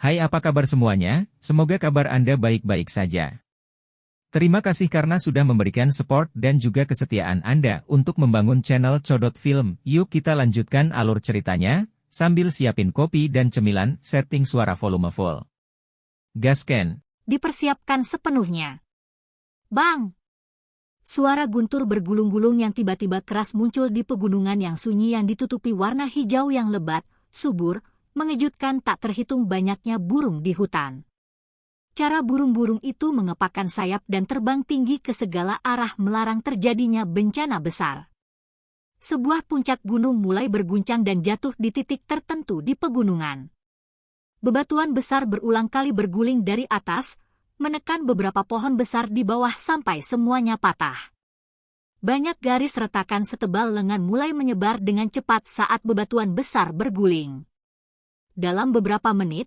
Hai, apa kabar semuanya? Semoga kabar Anda baik-baik saja. Terima kasih karena sudah memberikan support dan juga kesetiaan Anda untuk membangun channel Codot Film. Yuk kita lanjutkan alur ceritanya, sambil siapin kopi dan cemilan, setting suara volume full. Gasken. Dipersiapkan sepenuhnya. Bang! Suara guntur bergulung-gulung yang tiba-tiba keras muncul di pegunungan yang sunyi yang ditutupi warna hijau yang lebat, subur, mengejutkan tak terhitung banyaknya burung di hutan. Cara burung-burung itu mengepakkan sayap dan terbang tinggi ke segala arah melarang terjadinya bencana besar. Sebuah puncak gunung mulai berguncang dan jatuh di titik tertentu di pegunungan. Bebatuan besar berulang kali berguling dari atas, menekan beberapa pohon besar di bawah sampai semuanya patah. Banyak garis retakan setebal lengan mulai menyebar dengan cepat saat bebatuan besar berguling. Dalam beberapa menit,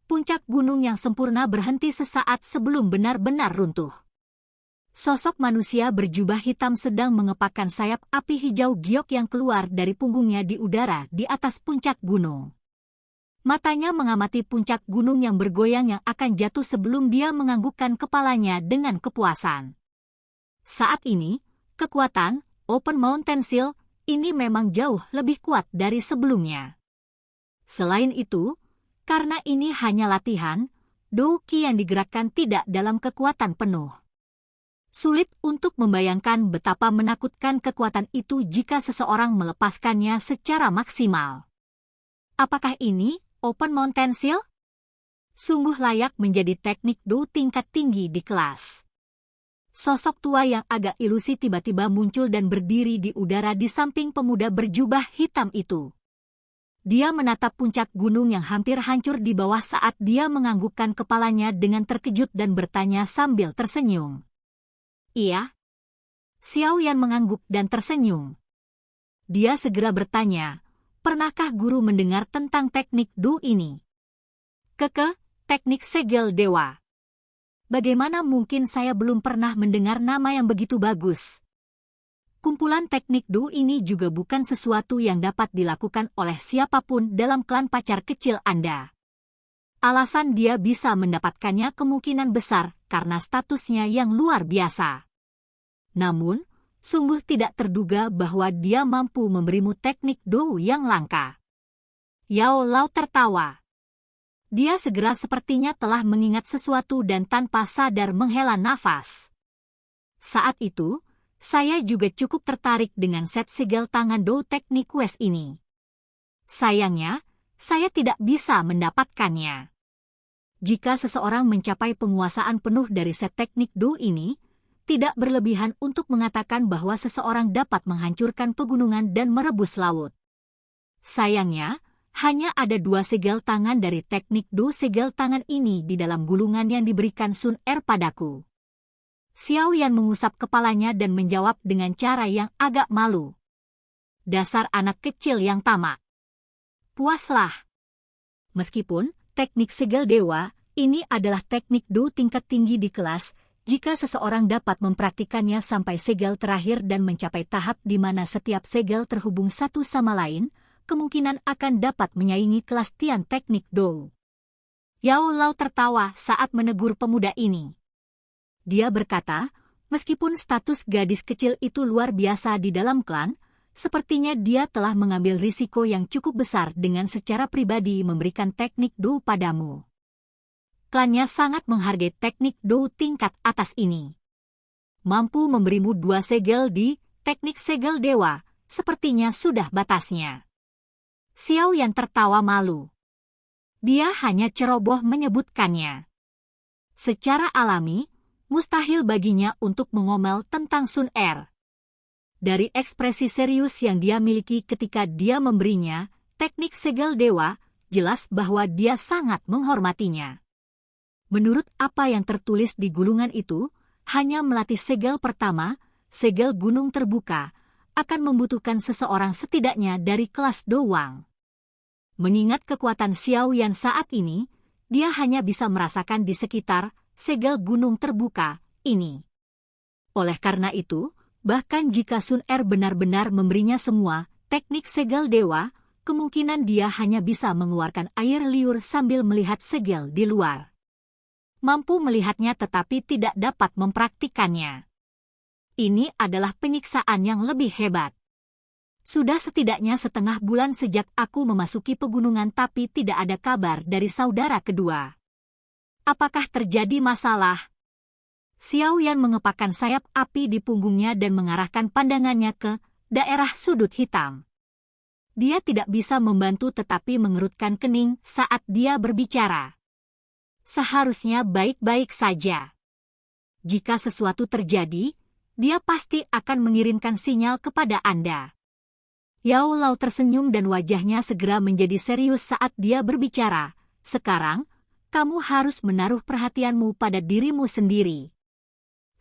puncak gunung yang sempurna berhenti sesaat sebelum benar-benar runtuh. Sosok manusia berjubah hitam sedang mengepakkan sayap api hijau giok yang keluar dari punggungnya di udara di atas puncak gunung. Matanya mengamati puncak gunung yang bergoyang yang akan jatuh sebelum dia menganggukkan kepalanya dengan kepuasan. Saat ini, kekuatan Open Mountain Seal ini memang jauh lebih kuat dari sebelumnya. Selain itu, karena ini hanya latihan, Douki yang digerakkan tidak dalam kekuatan penuh. Sulit untuk membayangkan betapa menakutkan kekuatan itu jika seseorang melepaskannya secara maksimal. Apakah ini Open Mountain Seal? Sungguh layak menjadi teknik Do tingkat tinggi di kelas. Sosok tua yang agak ilusi tiba-tiba muncul dan berdiri di udara di samping pemuda berjubah hitam itu. Dia menatap puncak gunung yang hampir hancur di bawah saat dia menganggukkan kepalanya dengan terkejut dan bertanya sambil tersenyum. Iya? Xiao Yan mengangguk dan tersenyum. Dia segera bertanya, pernahkah guru mendengar tentang teknik Do ini? Teknik segel dewa. Bagaimana mungkin saya belum pernah mendengar nama yang begitu bagus? Kumpulan teknik Do ini juga bukan sesuatu yang dapat dilakukan oleh siapapun dalam klan pacar kecil Anda. Alasan dia bisa mendapatkannya kemungkinan besar karena statusnya yang luar biasa. Namun, sungguh tidak terduga bahwa dia mampu memberimu teknik Do yang langka. Yao Lao tertawa. Dia segera sepertinya telah mengingat sesuatu dan tanpa sadar menghela nafas. Saat itu, saya juga cukup tertarik dengan set segel tangan Do teknik Quest ini. Sayangnya, saya tidak bisa mendapatkannya. Jika seseorang mencapai penguasaan penuh dari set teknik Do ini, tidak berlebihan untuk mengatakan bahwa seseorang dapat menghancurkan pegunungan dan merebus laut. Sayangnya, hanya ada 2 segel tangan dari teknik Do segel tangan ini di dalam gulungan yang diberikan Sun Er padaku. Xiao Yan mengusap kepalanya dan menjawab dengan cara yang agak malu. Dasar anak kecil yang tamak. Puaslah. Meskipun teknik segel dewa ini adalah teknik Do tingkat tinggi di kelas, jika seseorang dapat mempraktikannya sampai segel terakhir dan mencapai tahap di mana setiap segel terhubung satu sama lain, kemungkinan akan dapat menyaingi kelas Tian teknik Do. Yao Lao tertawa saat menegur pemuda ini. Dia berkata, meskipun status gadis kecil itu luar biasa di dalam klan, sepertinya dia telah mengambil risiko yang cukup besar dengan secara pribadi memberikan teknik Do padamu. Klannya sangat menghargai teknik Do tingkat atas ini. Mampu memberimu 2 segel di teknik segel dewa, sepertinya sudah batasnya. Xiao Yan tertawa malu. Dia hanya ceroboh menyebutkannya. Secara alami, mustahil baginya untuk mengomel tentang Sun Er. Dari ekspresi serius yang dia miliki ketika dia memberinya teknik segel dewa, jelas bahwa dia sangat menghormatinya. Menurut apa yang tertulis di gulungan itu, hanya melatih segel pertama, segel gunung terbuka, akan membutuhkan seseorang setidaknya dari kelas doang. Mengingat kekuatan Xiao Yan saat ini, dia hanya bisa merasakan di sekitar segel gunung terbuka ini. Oleh karena itu, bahkan jika Sun Er benar-benar memberinya semua teknik segel dewa, kemungkinan dia hanya bisa mengeluarkan air liur sambil melihat segel di luar. Mampu melihatnya tetapi tidak dapat mempraktikannya. Ini adalah penyiksaan yang lebih hebat. Sudah setidaknya setengah bulan sejak aku memasuki pegunungan tapi tidak ada kabar dari saudara kedua. Apakah terjadi masalah? Xiao Yan mengepakkan sayap api di punggungnya dan mengarahkan pandangannya ke daerah sudut hitam. Dia tidak bisa membantu tetapi mengerutkan kening saat dia berbicara. Seharusnya baik-baik saja. Jika sesuatu terjadi, dia pasti akan mengirimkan sinyal kepada Anda. Yao Lao tersenyum dan wajahnya segera menjadi serius saat dia berbicara. Sekarang, kamu harus menaruh perhatianmu pada dirimu sendiri.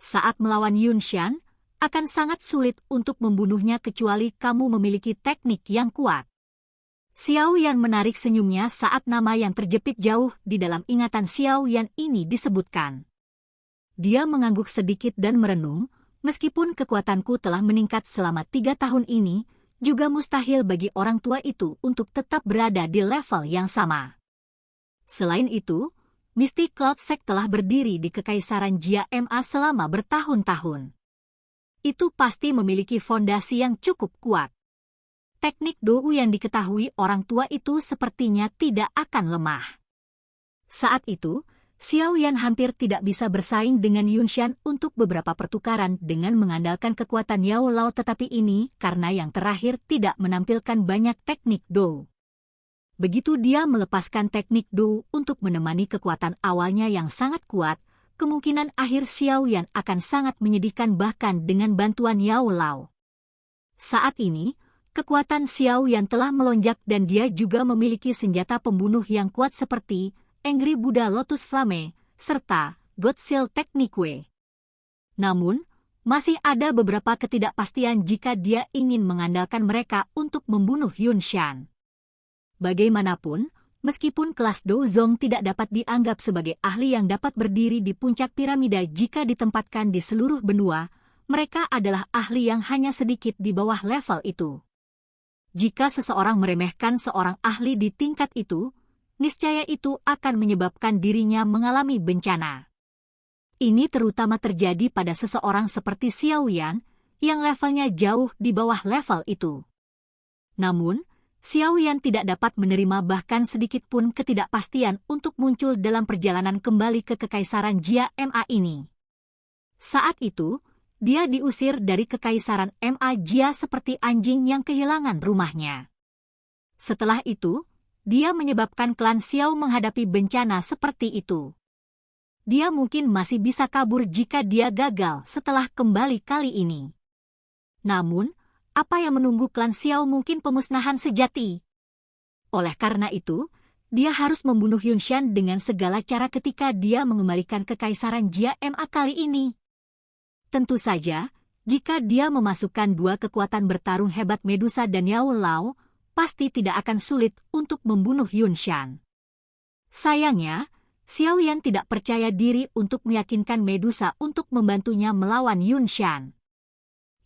Saat melawan Yunshan, akan sangat sulit untuk membunuhnya kecuali kamu memiliki teknik yang kuat. Xiao Yan menarik senyumnya saat nama yang terjepit jauh di dalam ingatan Xiao Yan ini disebutkan. Dia mengangguk sedikit dan merenung, meskipun kekuatanku telah meningkat selama 3 tahun ini, juga mustahil bagi orang tua itu untuk tetap berada di level yang sama. Selain itu, Mystic Cloud Sect telah berdiri di Kekaisaran Jia Ma selama bertahun-tahun. Itu pasti memiliki fondasi yang cukup kuat. Teknik Dou yang diketahui orang tua itu sepertinya tidak akan lemah. Saat itu, Xiao Yan hampir tidak bisa bersaing dengan Yunshan untuk beberapa pertukaran dengan mengandalkan kekuatan Yao Lao tetapi ini karena yang terakhir tidak menampilkan banyak teknik Dou. Begitu dia melepaskan teknik Dou untuk menemani kekuatan awalnya yang sangat kuat, kemungkinan akhir Xiao Yan akan sangat menyedihkan bahkan dengan bantuan Yao Lao. Saat ini, kekuatan Xiao Yan telah melonjak dan dia juga memiliki senjata pembunuh yang kuat seperti Angry Buddha Lotus Flame, serta Godseal Technique. Namun, masih ada beberapa ketidakpastian jika dia ingin mengandalkan mereka untuk membunuh Yunshan. Bagaimanapun, meskipun kelas Douzong tidak dapat dianggap sebagai ahli yang dapat berdiri di puncak piramida jika ditempatkan di seluruh benua, mereka adalah ahli yang hanya sedikit di bawah level itu. Jika seseorang meremehkan seorang ahli di tingkat itu, niscaya itu akan menyebabkan dirinya mengalami bencana. Ini terutama terjadi pada seseorang seperti Xiao Yan, yang levelnya jauh di bawah level itu. Namun, Xiao Yan tidak dapat menerima bahkan sedikit pun ketidakpastian untuk muncul dalam perjalanan kembali ke Kekaisaran Jia Ma ini. Saat itu, dia diusir dari Kekaisaran Ma Jia seperti anjing yang kehilangan rumahnya. Setelah itu, dia menyebabkan klan Xiao menghadapi bencana seperti itu. Dia mungkin masih bisa kabur jika dia gagal setelah kembali kali ini. Namun, apa yang menunggu klan Xiao mungkin pemusnahan sejati. Oleh karena itu, dia harus membunuh Yunshan dengan segala cara ketika dia mengembalikan Kekaisaran Jia Ma kali ini. Tentu saja, jika dia memasukkan 2 kekuatan bertarung hebat Medusa dan Yao Lao, pasti tidak akan sulit untuk membunuh Yunshan. Sayangnya, Xiao Yan tidak percaya diri untuk meyakinkan Medusa untuk membantunya melawan Yunshan.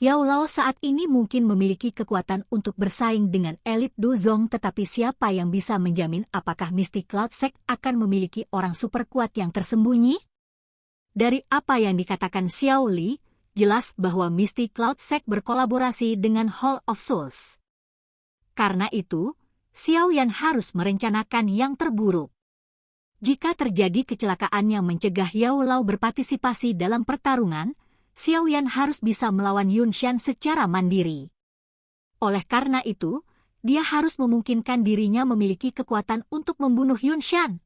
Yao Lao saat ini mungkin memiliki kekuatan untuk bersaing dengan elit Douzong tetapi siapa yang bisa menjamin apakah Mystic Cloud Sect akan memiliki orang super kuat yang tersembunyi? Dari apa yang dikatakan Xiao Li, jelas bahwa Mystic Cloud Sect berkolaborasi dengan Hall of Souls. Karena itu, Xiao Yan harus merencanakan yang terburuk. Jika terjadi kecelakaan yang mencegah Yao Lao berpartisipasi dalam pertarungan, Xiao Yan harus bisa melawan Yunshan secara mandiri. Oleh karena itu, dia harus memungkinkan dirinya memiliki kekuatan untuk membunuh Yunshan.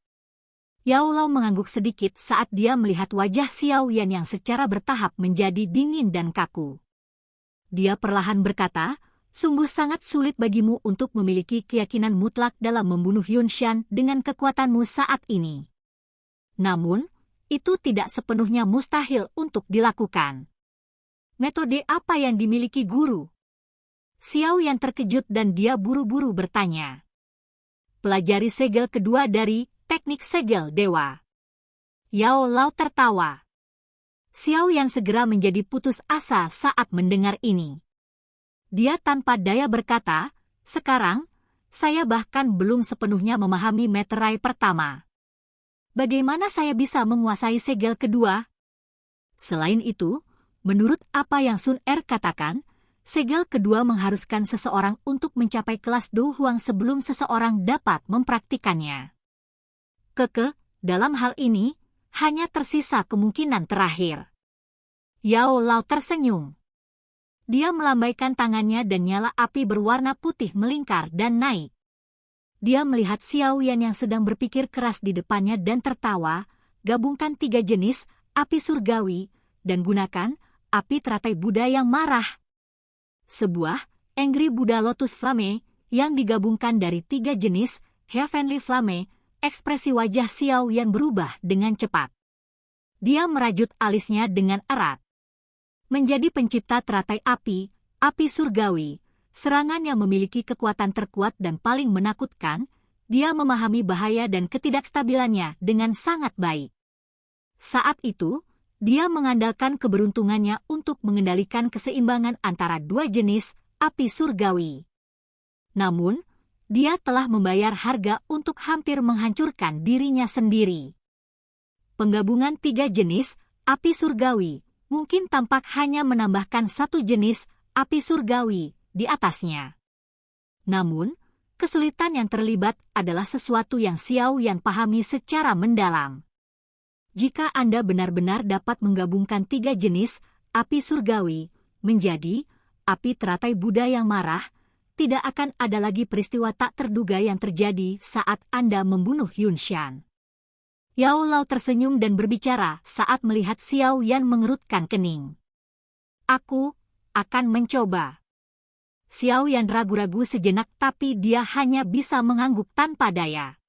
Yao Lao mengangguk sedikit saat dia melihat wajah Xiao Yan yang secara bertahap menjadi dingin dan kaku. Dia perlahan berkata, sungguh sangat sulit bagimu untuk memiliki keyakinan mutlak dalam membunuh Yunshan dengan kekuatanmu saat ini. Namun, itu tidak sepenuhnya mustahil untuk dilakukan. Metode apa yang dimiliki guru? Xiao Yan terkejut dan dia buru-buru bertanya. Pelajari segel kedua dari teknik segel dewa. Yao Lao tertawa. Xiao Yan segera menjadi putus asa saat mendengar ini. Dia tanpa daya berkata, sekarang, Saya bahkan belum sepenuhnya memahami meterai pertama. Bagaimana saya bisa menguasai segel kedua? Selain itu, menurut apa yang Sun Er katakan, segel kedua mengharuskan seseorang untuk mencapai kelas Do Huang sebelum seseorang dapat mempraktikannya. Dalam hal ini, hanya tersisa kemungkinan terakhir. Yao Lao tersenyum. Dia melambaikan tangannya dan nyala api berwarna putih melingkar dan naik. Dia melihat Xiao Yan yang sedang berpikir keras di depannya dan tertawa. Gabungkan 3 jenis api surgawi dan gunakan api teratai Buddha yang marah. Sebuah Angry Buddha Lotus Flame yang digabungkan dari 3 jenis Heavenly Flame. Ekspresi wajah Xiao Yan berubah dengan cepat. Dia merajut alisnya dengan erat. Menjadi pencipta teratai api surgawi, serangan yang memiliki kekuatan terkuat dan paling menakutkan, dia memahami bahaya dan ketidakstabilannya dengan sangat baik. Saat itu, dia mengandalkan keberuntungannya untuk mengendalikan keseimbangan antara 2 jenis api surgawi. Namun, dia telah membayar harga untuk hampir menghancurkan dirinya sendiri. Penggabungan 3 jenis api surgawi mungkin tampak hanya menambahkan 1 jenis api surgawi di atasnya. Namun, kesulitan yang terlibat adalah sesuatu yang Xiao Yan pahami secara mendalam. Jika Anda benar-benar dapat menggabungkan 3 jenis api surgawi menjadi api teratai Buddha yang marah, tidak akan ada lagi peristiwa tak terduga yang terjadi saat Anda membunuh Yun Shan. Yao Lao tersenyum dan berbicara saat melihat Xiao Yan mengerutkan kening. Aku akan mencoba. Xiao Yan ragu-ragu sejenak tapi dia hanya bisa mengangguk tanpa daya.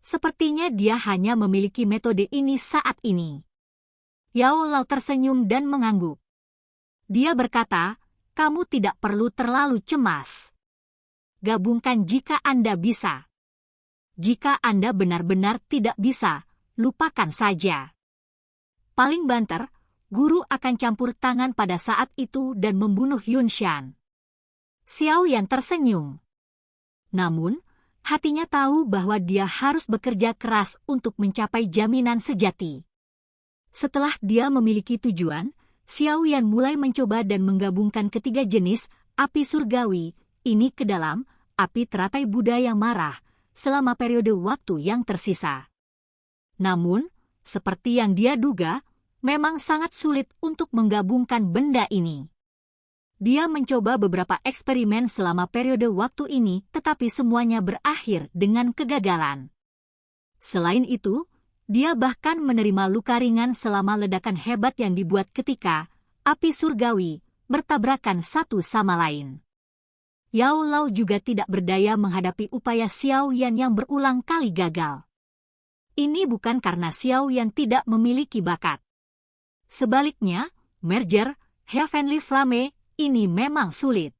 Sepertinya dia hanya memiliki metode ini saat ini. Yao Lao tersenyum dan mengangguk. Dia berkata, kamu tidak perlu terlalu cemas. Gabungkan jika Anda bisa. Jika Anda benar-benar tidak bisa, lupakan saja. Paling banter, guru akan campur tangan pada saat itu dan membunuh Yun Shan. Xiao Yan tersenyum. Namun, hatinya tahu bahwa dia harus bekerja keras untuk mencapai jaminan sejati. Setelah dia memiliki tujuan, Xiao Yan mulai mencoba dan menggabungkan 3 jenis api surgawi ini ke dalam api teratai Buddha yang marah selama periode waktu yang tersisa. Namun, seperti yang dia duga, memang sangat sulit untuk menggabungkan benda ini. Dia mencoba beberapa eksperimen selama periode waktu ini, tetapi semuanya berakhir dengan kegagalan. Selain itu, dia bahkan menerima luka ringan selama ledakan hebat yang dibuat ketika api surgawi bertabrakan satu sama lain. Yao Lao juga tidak berdaya menghadapi upaya Xiao Yan yang berulang kali gagal. Ini bukan karena Xiao Yan tidak memiliki bakat. Sebaliknya, merger Heavenly Flame ini memang sulit.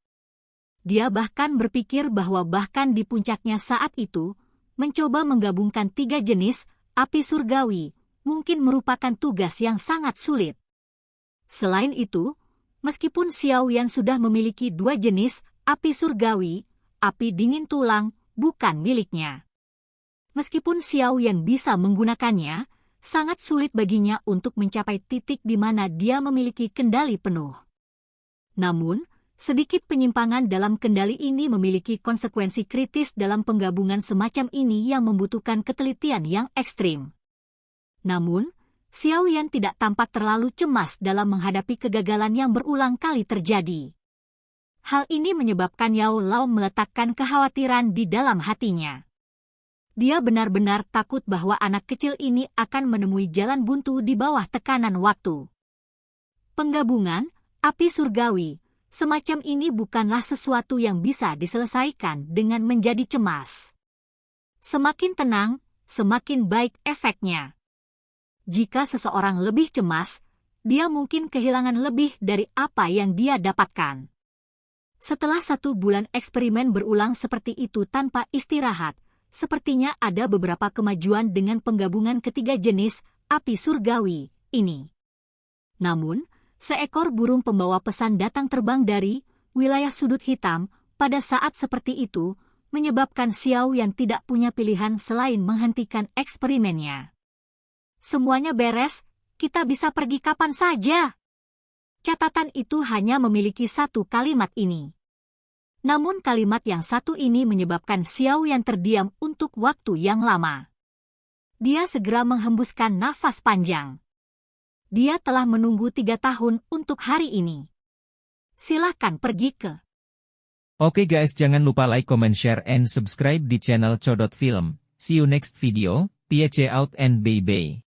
Dia bahkan berpikir bahwa bahkan di puncaknya saat itu, mencoba menggabungkan 3 jenis api surgawi mungkin merupakan tugas yang sangat sulit. Selain itu, meskipun Xiao Yan sudah memiliki 2 jenis api surgawi, api dingin tulang bukan miliknya. Meskipun Xiao Yan bisa menggunakannya, sangat sulit baginya untuk mencapai titik di mana dia memiliki kendali penuh. Namun, sedikit penyimpangan dalam kendali ini memiliki konsekuensi kritis dalam penggabungan semacam ini yang membutuhkan ketelitian yang ekstrim. Namun, Xiao Yan tidak tampak terlalu cemas dalam menghadapi kegagalan yang berulang kali terjadi. Hal ini menyebabkan Yao Lao meletakkan kekhawatiran di dalam hatinya. Dia benar-benar takut bahwa anak kecil ini akan menemui jalan buntu di bawah tekanan waktu. Penggabungan api surgawi semacam ini bukanlah sesuatu yang bisa diselesaikan dengan menjadi cemas. Semakin tenang, semakin baik efeknya. Jika seseorang lebih cemas, dia mungkin kehilangan lebih dari apa yang dia dapatkan. Setelah 1 bulan eksperimen berulang seperti itu tanpa istirahat, sepertinya ada beberapa kemajuan dengan penggabungan 3 jenis api surgawi ini. Namun, seekor burung pembawa pesan datang terbang dari wilayah sudut hitam pada saat seperti itu, menyebabkan Xiao Yan tidak punya pilihan selain menghentikan eksperimennya. Semuanya beres, kita bisa pergi kapan saja. Catatan itu hanya memiliki satu kalimat ini. Namun kalimat yang satu ini menyebabkan Xiao Yan terdiam untuk waktu yang lama. Dia segera menghembuskan nafas panjang. Dia telah menunggu 3 tahun untuk hari ini. Silakan pergi ke. Oke guys, jangan lupa like, comment, share, and subscribe di channel Codot Film. See you next video, peace out and bye-bye.